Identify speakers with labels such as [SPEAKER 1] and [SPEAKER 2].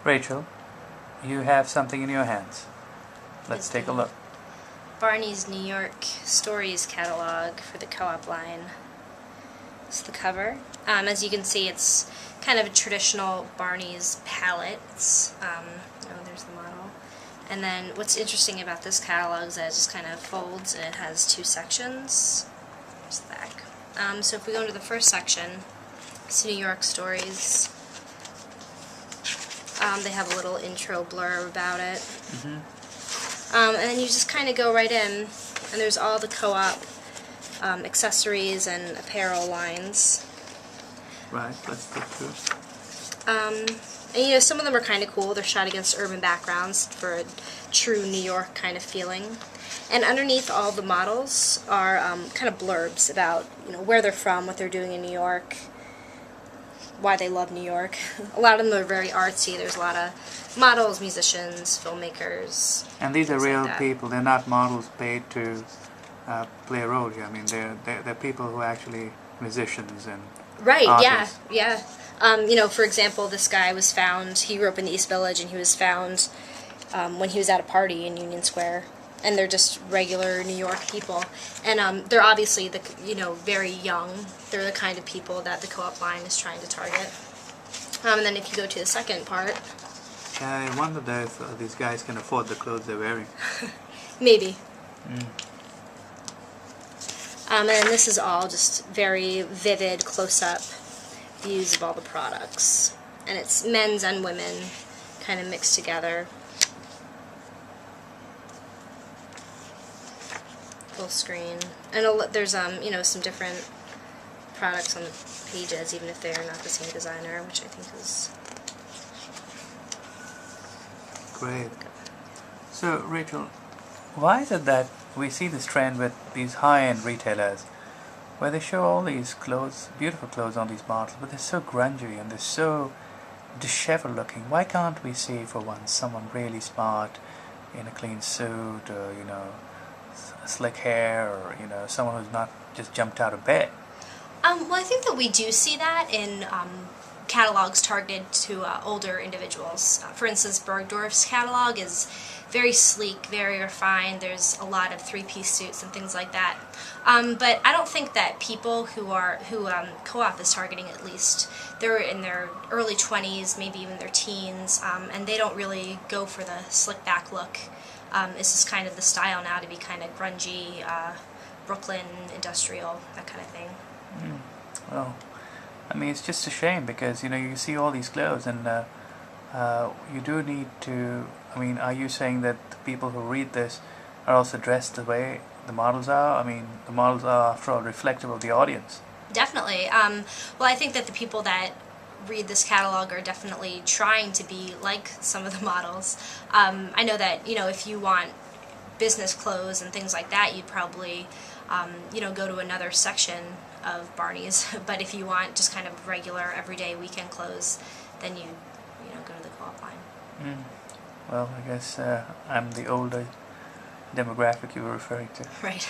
[SPEAKER 1] Rachel, you have something in your hands. Let's take a look.
[SPEAKER 2] Barneys New York Stories catalog for the co-op line. It's the cover. As you can see, it's kind of a traditional Barneys palette. It's, there's the model. And then what's interesting about this catalog is that it just kind of folds and it has two sections. There's the back. So if we go into the first section, it's New York Stories. They have a little intro blurb about it. And then you just kind of go right in, and there's all the co-op accessories and apparel lines.
[SPEAKER 1] Right, let's go through.
[SPEAKER 2] And some of them are kind of cool. They're shot against urban backgrounds for a true New York kind of feeling. And underneath all the models are kind of blurbs about where they're from, what they're doing in New York, why they love New York. A lot of them are very artsy. There's a lot of models, musicians, filmmakers.
[SPEAKER 1] And these are real people. They're not models paid to play a role here. I mean, they're people who are actually musicians and artists.
[SPEAKER 2] Yeah. For example, this guy was found. He grew up in the East Village, and he was found when he was at a party in Union Square. And they're just regular New York people, and they're obviously very young. They're the kind of people that the co-op line is trying to target. And then if you go to the second part,
[SPEAKER 1] I wonder if these guys can afford the clothes they're wearing.
[SPEAKER 2] Maybe. And this is all just very vivid close-up views of all the products, and it's men's and women kind of mixed together. Full screen, and there's some different products on the pages, even if they're not the same designer, which I think is
[SPEAKER 1] great. So Rachel, why is it that we see this trend with these high-end retailers where they show all these clothes, beautiful clothes on these models, but they're so grungy and they're so disheveled looking? Why can't we see for once someone really smart in a clean suit, or slick hair, or someone who's not just jumped out of bed?
[SPEAKER 2] Well, I think that we do see that in catalogs targeted to older individuals. For instance, Bergdorf's catalog is very sleek, very refined. There's a lot of three-piece suits and things like that. But I don't think that people who co-op is targeting, at least, they're in their early 20s, maybe even their teens, and they don't really go for the slick-back look. It's just kind of the style now to be kind of grungy, Brooklyn, industrial, that kind of thing.
[SPEAKER 1] Well, I mean, it's just a shame because, you see all these clothes and you do need to, are you saying that the people who read this are also dressed the way the models are? The models are, after all, reflective of the audience.
[SPEAKER 2] Definitely. Well, I think that the people that read this catalog are definitely trying to be like some of the models. I know that, if you want business clothes and things like that, you'd probably, go to another section of Barneys. But if you want just kind of regular, everyday weekend clothes, then you go to the co-op line.
[SPEAKER 1] Well, I guess I'm the older demographic you were referring to.
[SPEAKER 2] Right.